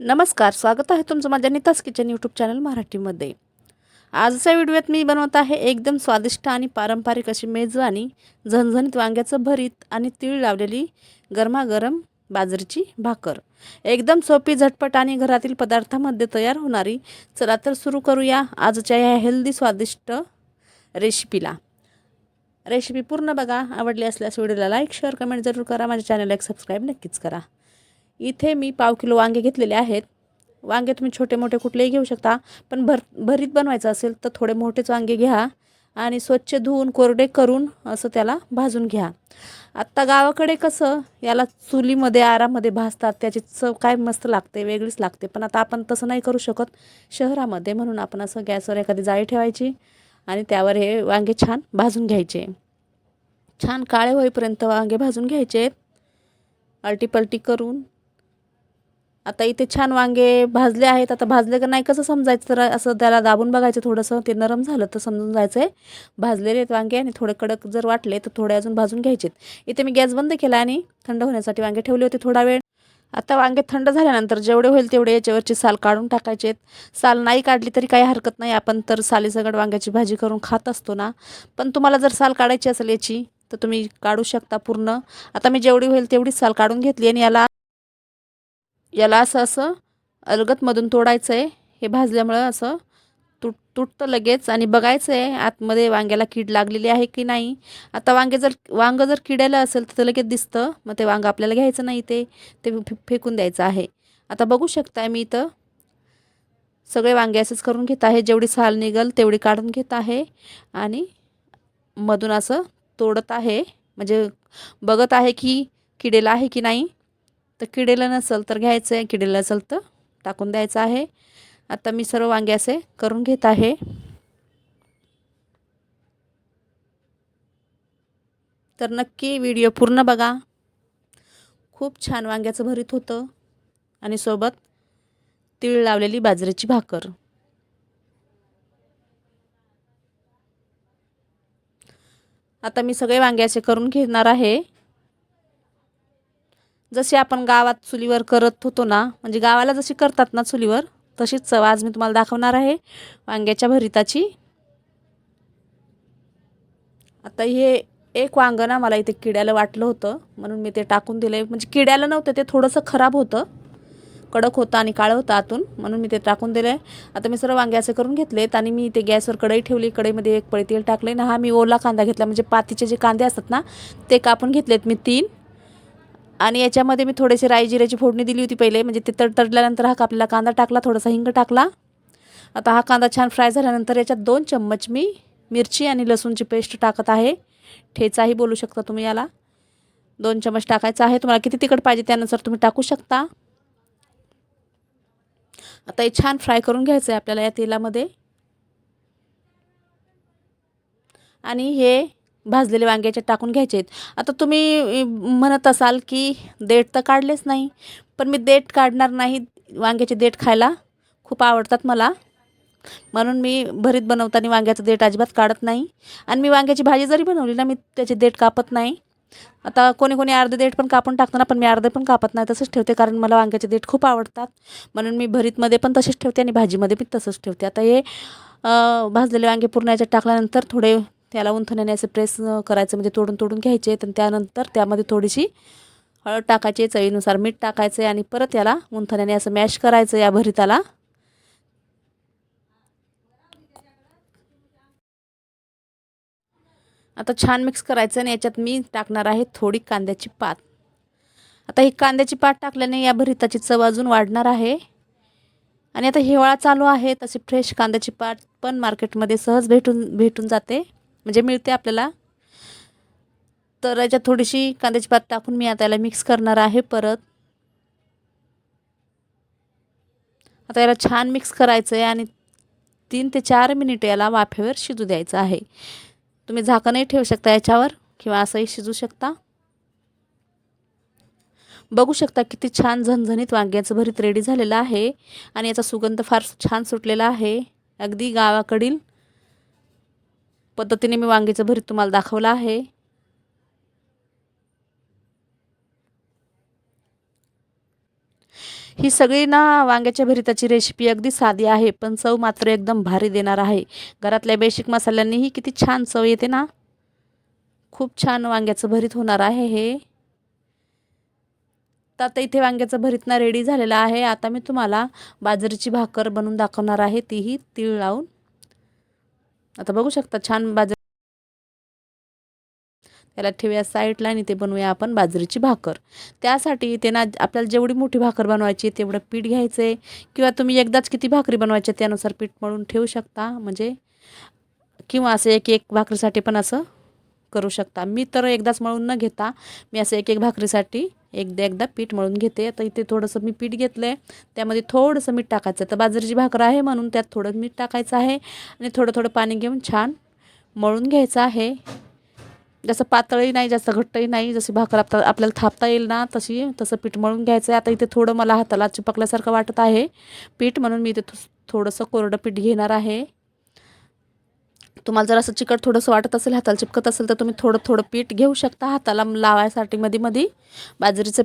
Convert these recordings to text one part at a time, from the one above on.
नमस्कार, स्वागत आहे तुमचं माझ्या नीताज किचन यूट्यूब चॅनल मराठीमध्ये। आजच्या व्हिडिओत मी बनवत आहे एकदम स्वादिष्ट आणि पारंपरिक अशी मेजवानी झणझणीत वांग्याचं भरीत आणि तीळ लावलेली गरमागरम बाजरीची भाकर। एकदम सोपी, झटपट आणि घरातील पदार्थांमध्ये तयार होणारी। चला तर सुरू करूया आजच्या या हेल्दी स्वादिष्ट रेसिपीला। रेसिपी पूर्ण बघा, आवडली असल्यास व्हिडिओला लाईक शेअर कमेंट जरूर करा, माझ्या चॅनलला एक सबस्क्राईब नक्कीच करा। इथे मी पाव किलो वांगे घेतलेले आहेत। वांगे तुम्ही छोटे मोठे कुठलेही घेऊ शकता, पण भरीत बनवायचं असेल तर थोडे मोठेच वांगे घ्या आणि स्वच्छ धुवून कोरडे करून असं त्याला भाजून घ्या। आत्ता गावाकडे कसं याला चुलीमध्ये आरामध्ये भाजतात, त्याची चव काय मस्त लागते, वेगळीच लागते। पण आता आपण तसं नाही करू शकत शहरामध्ये, म्हणून आपण असं गॅसवर एखादी जाळी ठेवायची आणि त्यावर हे वांगे छान भाजून घ्यायचे। छान काळे होईपर्यंत वांगे भाजून घ्यायचे आलटीपलटी करून। आता इथे छान वांगे भाजले आहेत। आता भाजले का नाही कसं समजायचं, तर असं त्याला दाबून बघायचं, थोडंसं ते नरम झालं तर समजून जायचं आहे भाजलेले आहेत वांगे। आणि थोडे कडक जर वाटले तर थोडे अजून भाजून घ्यायचे। इथे मी गॅस बंद केला आणि थंड होण्यासाठी वांगे ठेवले होते थोडा वेळ। आता वांगे थंड झाल्यानंतर जेवढे होईल तेवढे याच्यावरची साल काढून टाकायचे। साल नाही काढली तरी काही हरकत नाही, आपण तर सालीसकट वांग्याची भाजी करून खात असतो ना। पण तुम्हाला जर साल काढायची असेल याची तर तुम्ही काढू शकता पूर्ण। आता मी जेवढी होईल तेवढीच साल काढून घेतली आणि याला असं असं अलगदमधून तोडायचं आहे। हे भाजल्यामुळं असं तुटतं लगेच आणि बघायचं आहे आतमध्ये वांग्याला कीड लागलेली आहे की नाही। आता वांगं जर किडायला असेल तर ते लगेच दिसतं, मग ते वांगं आपल्याला घ्यायचं नाही, ते फेकून द्यायचं आहे। आता बघू शकताय मी इथं सगळे वांगे असेच करून घेत आहे, जेवढी साल निघल तेवढी काढून घेत आहे आणि मधून असं तोडत आहे, म्हणजे बघत आहे की किडेला आहे की नाही। तर किडेला नसेल तर घ्यायचं आहे, किडेला असेल तर टाकून द्यायचं आहे। आता मी सर्व वांगे असे करून घेत आहे। तर नक्की व्हिडिओ पूर्ण बघा, खूप छान वांग्याचं भरीत होतं आणि सोबत तीळ लावलेली बाजरीची भाकर। आता मी सगळे वांगे असे करून घेणार आहे, जसे आपण गावात चुलीवर करत होतो ना, म्हणजे गावाला जशी करतात ना चुलीवर, तशीच चव आज मी तुम्हाला दाखवणार आहे वांग्याच्या भरीताची। आता हे एक वांगं ना मला इथे किड्याला वाटलं होतं, म्हणून मी ते टाकून दिले। म्हणजे किड्याला नव्हतं, ते थोडंसं खराब होतं, कडक होतं आणि काळं होतं आतून, म्हणून मी ते टाकून दिले। आता मी सर्व वांगे असे करून घेतलेत आणि मी ते गॅसवर कढई ठेवली, कढईमध्ये एक पळी तेल टाकले ना। हा मी ओला कांदा घेतला, म्हणजे पातीचे जे कांदे असतात ना ते कापून घेतलेत मी 3। आणि याच्यामध्ये मी थोडेसे राई जिऱ्याची फोडणी दिली होती पहिले, म्हणजे ते तडतडल्यानंतर हा कापलेला कांदा टाकला, थोडासा हिंग टाकला। आता हा कांदा छान फ्राय झाल्यानंतर याच्यात 2 चम्मच मी मिरची आणि लसूणची पेस्ट टाकत आहे। ठेचाही बोलू शकता तुम्ही याला। 2 चम्मच टाकायचा आहे, तुम्हाला किती तिखट पाहिजे त्यानुसार तुम्ही टाकू शकता। आता हे छान फ्राय करून घ्यायचं आहे आपल्याला या तेलामध्ये। आणि हे भाजलेले वांगे याच्यात टाकून घ्यायचे आहेत। आता तुम्ही म्हणत असाल की देठ तर काढलेच नाही, पण मी देठ काढणार नाही। वांग्याचे देठ खायला खूप आवडतात मला, म्हणून मी भरीत बनवताना वांग्याचं देठ अजिबात काढत नाही। आणि मी वांग्याची भाजी जरी बनवली ना, मी त्याचे देठ कापत नाही। आता कोणी कोणी अर्धे देठ पण कापून टाकताना, पण मी अर्धे पण कापत नाही, तसंच ठेवते, कारण मला वांग्याचे देठ खूप आवडतात। म्हणून मी भरीतमध्ये पण तसेच ठेवते आणि भाजीमध्ये पण तसंच ठेवते। आता हे भाजलेले वांगे पूर्ण याच्यात टाकल्यानंतर थोडे त्याला उंथण्याने असे प्रेस करायचं, म्हणजे तोडून तोडून घ्यायचे। आणि त्यानंतर त्यामध्ये थोडीशी हळद टाकायची, चवीनुसार मीठ टाकायचं आणि परत याला उंथण्याने असं मॅश करायचं या भरीताला। आता छान मिक्स करायचं आणि याच्यात मी टाकणार आहे थोडी कांद्याची पात। आता ही कांद्याची पात टाकल्याने या भरीताची चव अजून वाढणार आहे। आणि आता हिवाळा चालू आहे, तशी फ्रेश कांद्याची पात पण मार्केटमध्ये सहज भेटून जाते, म्हणजे मिळते आपल्याला। तर याच्यात थोडीशी कांद्याची पात टाकून मी आता याला मिक्स करणार आहे परत। आता याला छान मिक्स करायचं आहे आणि 3 ते 4 मिनिट याला वाफेवर शिजू द्यायचं आहे। तुम्ही झाकणही ठेवू शकता याच्यावर किंवा असंही शिजू शकता। बघू शकता किती छान झणझणीत वांग्याचं भरीत रेडी झालेलं आहे आणि याचा सुगंध फार छान सुटलेला आहे। अगदी गावाकडील पद्धतीने मी वांग्याचं भरीत तुम्हाला दाखवलं आहे। ही सगळी ना वांग्याच्या भरीताची रेसिपी अगदी साधी आहे, पण चव मात्र एकदम भारी देणार आहे. घरातल्या बेसिक मसाल्यांनीही किती छान चव येते ना. खूप छान वांग्याचं भरीत होणार आहे हे. तर आता इथे वांग्याचं भरीत ना रेडी झालेलं आहे. आता मी तुम्हाला बाजरीची भाकर बनवून दाखवणार आहे, तीही तीळ लावून. आता बघू शकता छान त्याला ठेवूया साईडला आणि ते बनवूया आपण बाजरीची भाकर. त्यासाठी इथे ना आपल्याला जेवढी मोठी भाकर बनवायची तेवढं पीठ घ्यायचं आहे, किंवा तुम्ही एकदाच किती भाकरी बनवायच्या त्यानुसार पीठ मळून ठेवू शकता. म्हणजे किंवा असं एक एक भाकरीसाठी पण असं करू शकता. मी तर एकदाच मळून न घेता मी असं एक एक भाकरीसाठी एकदा पीठ मळून घेते. तर इथे थोडंसं मी पीठ घेतलं आहे, त्यामध्ये थोडंसं मीठ टाकायचं. तर बाजरीची भाकर आहे म्हणून त्यात थोडं मीठ टाकायचं आहे आणि थोडं थोडं पाणी घेऊन छान मळून घ्यायचं आहे. जास्त पातळही नाही, जास्त घट्टही नाही, जशी भाकर आपल्याला थापता येईल ना तसं पीठ मळून घ्यायचं आहे. आता इथे थोडं मला हाताला चिपकल्यासारखं वाटत आहे पीठ, म्हणून मी इथे थोडंसं कोरडं पीठ घेणार आहे. तुम्हाला जर असं चिकट थोडंसं वाटत असेल, हाताला चिपकत असेल, तर तुम्ही थोडं थोडं पीठ घेऊ शकता हाताला लावायसाठी मध्ये बाजरीचं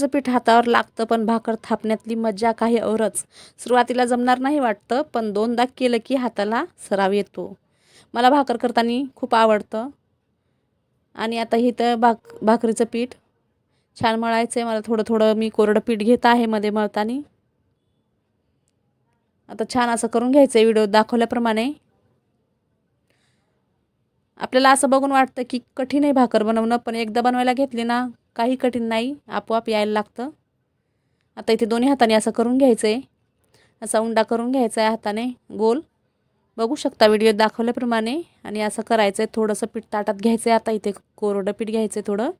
पीठ हातावर लागतं, पण भाकर थापण्यातली मजा काही औरच. सुरुवातीला जमणार नाही वाटतं, पण दोनदा केलं की हाताला सराव येतो. मला भाकर करताना खूप आवडतं. आणि आता इथं भाकरीचं पीठ छान मळायचं आहे. मला थोडं थोडं मी कोरडं पीठ घेत आहे मध्ये मळताना. आता छान असं करून घ्यायचं आहे व्हिडिओ दाखवल्याप्रमाणे. आपल्याला असं बघून वाटतं की कठीण आहे भाकर बनवणं, पण एकदा बनवायला घेतली ना काही कठीण नाही, आपोआप यायला लागतं. आता इथे दोन्ही हाताने असं करून घ्यायचं आहे, असा उंडा करून घ्यायचा आहे हाताने गोल. बघू शकता व्हिडिओ दाखवल्याप्रमाणे. आणि असं करायचं आहे. थोडंसं पीठ ताटात घ्यायचं आहे. आता इथे कोरडं पीठ घ्यायचं आहे, थोडं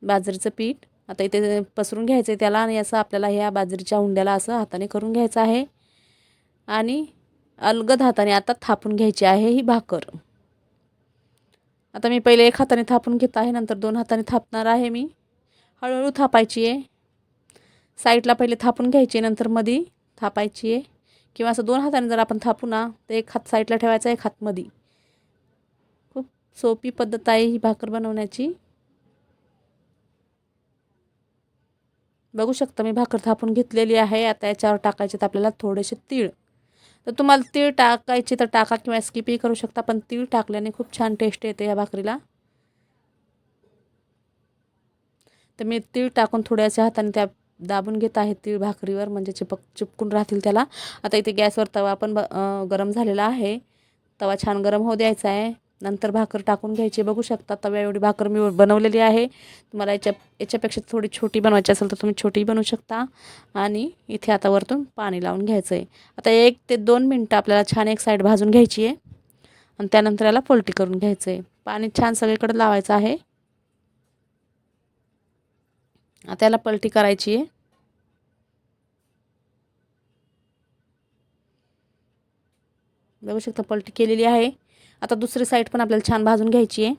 बाजरीचं पीठ. आता इथे पसरून घ्यायचं आहे त्याला, आणि असं आपल्याला ह्या बाजरीच्या उंड्याला असं हाताने करून घ्यायचं आहे. आणि अलगद हाताने आता थापून घ्यायची आहे ही भाकर. आता मी पहिले एक हाताने थापून घेत आहे, नंतर दोन हाताने थापणार आहे मी. हळूहळू थापायची आहे. साईडला पहिले थापून घ्यायची, नंतर मध्ये थापायची आहे. किंवा असं दोन हाताने जर आपण थापू ना, तर एक हात साईडला ठेवायचा, एक हात मध्ये. खूप सोपी पद्धत आहे ही भाकर बनवण्याची. बघू शकता मी भाकर थापून घेतलेली आहे. आता याच्यावर टाकायचे तर आपल्याला थोडेसे तीळ. तर तुम्हाला तीळ टाकायचे तर टाका, किंवा स्किपही करू शकता, पण तीळ टाकल्याने खूप छान टेस्ट येते या भाकरीला. तर मी तीळ टाकून थोड्याशा हाताने त्या दाबून घेत आहे तीळ भाकरीवर, म्हणजे चिपकून राहतील त्याला. आता इथे गॅसवर तवा पण गरम झालेला आहे. तवा छान गरम होऊ द्यायचा आहे. नंतर भाकर टाकून घ्यायची. बघू शकता तव्या एवढी भाकर मी बनवलेली आहे. तुम्हाला याच्यापेक्षा थोडी छोटी बनवायची असेल तर तुम्ही छोटीही बनवू शकता. आणि इथे आता वरतून पाणी लावून घ्यायचं आहे. आता 1 ते 2 मिनटं आपल्याला छान एक साईड भाजून घ्यायची आहे, आणि त्यानंतर याला पलटी करून घ्यायचं आहे. पाणी छान सगळीकडे लावायचं आहे. आता याला पलटी करायची आहे. बघू शकता पलटी केलेली आहे. आता दुसरी साईड पण आपल्याला छान भाजून घ्यायची आहे.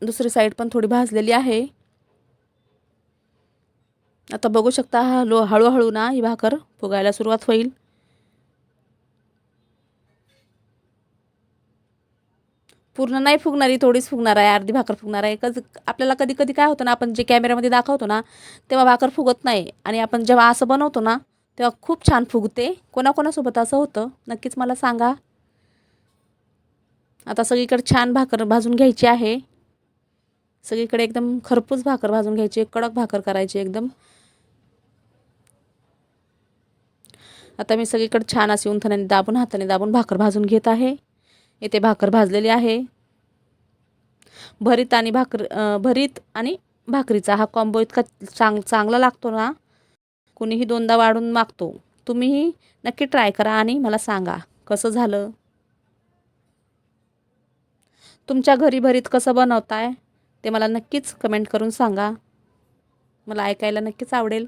दुसरी साईड पण थोडी भाजलेली आहे. आता बघू शकता हळूहळू ना ही भाकर फुगायला सुरुवात होईल. पूर्ण नाही फुगणारी, थोडीच फुगणार आहे, अर्धी भाकर फुगणार आहे. आपल्याला कधी कधी काय होतं ना, आपण जे कॅमेऱ्यामध्ये दाखवतो ना तेव्हा भाकर फुगत नाही, आणि आपण जेव्हा असं बनवतो ना तेव्हा खूप छान फुगते. कोणाकोणासोबत असं होतं नक्कीच मला सांगा. आता सगळीकडे छान भाकर भाजून घ्यायची आहे. सगळीकडे एकदम खरपूस भाकर भाजून घ्यायची, कडक भाकर करायची एकदम. आता मी सगळीकडे छान अशी उंथण्याने हाताने दाबून भाकर भाजून घेत आहे. इथे भाकर भाजलेली आहे. भरीत आणि भाकरीचा हा कॉम्बो इतका चांगला लागतो ना, कुणीही दोनदा वाढून मागतो. तुम्हीही नक्की ट्राय करा आणि मला सांगा कसं झालं. तुमच्या घरी भरीत कसं बनवताय ते मला नक्कीच कमेंट करून सांगा. मला ऐकायला नक्कीच आवडेल.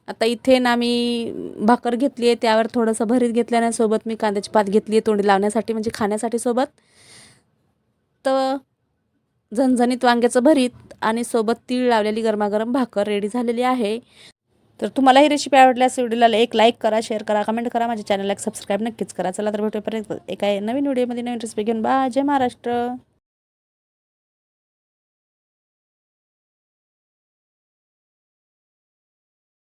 आता इथे ना मी भाकर घेतली आहे, त्यावर थोडंसं भरीत घेतल्याने सोबत मी कांद्याची पात घेतली आहे तोंडी लावण्यासाठी, म्हणजे खाण्यासाठी सोबत. तर झणझणीत वांग्याचं भरीत आणि सोबत तीळ लावलेली गरमागरम भाकर रेडी झालेली आहे. तर तुम्हाला ही रेसिपी आवडल्यास व्हिडिओला एक लाईक करा, शेअर करा, कमेंट करा, माझ्या चॅनलला सबस्क्राईब नक्कीच करा. चला तर भेटूया परत एका नवीन व्हिडिओमध्ये नवीन रेसिपी घेऊन. बाय. जय महाराष्ट्र.